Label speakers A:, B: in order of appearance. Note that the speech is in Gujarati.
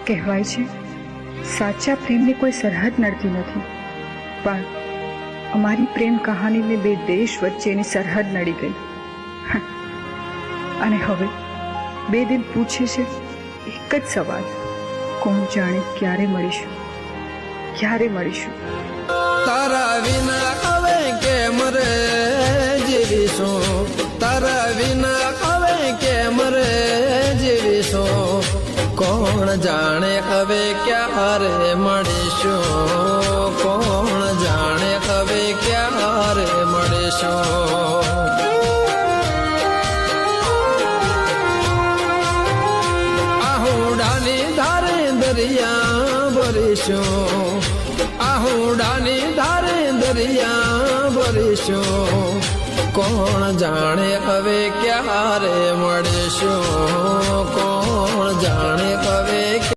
A: કહેવાય છે સાચા પ્રેમની કોઈ સરહદ નડતી નથી, પણ અમારી પ્રેમ કહાનીને બે દેશ વચ્ચેની સરહદ નડી ગઈ. અને હવે બે દિલ પૂછે છે એક જ સવાલ, કોણ જાણે ક્યારે મળીશું, ક્યારે મળીશું.
B: તારા વિના હવે કેમ રે જીવીશું, તારા વિના હવે કેમ રે જીવીશું, કોણ જાણે હવે ક્યારે મળીશું, કોણ જાણે હવે ક્યારે મળીશું. આહુડાની ધારે દરિયા ભરીશું, આહુડાની ધારે દરિયા ભરીશું, કોણ જાણે હવે ક્યારે મળીશું, કોણ જાણે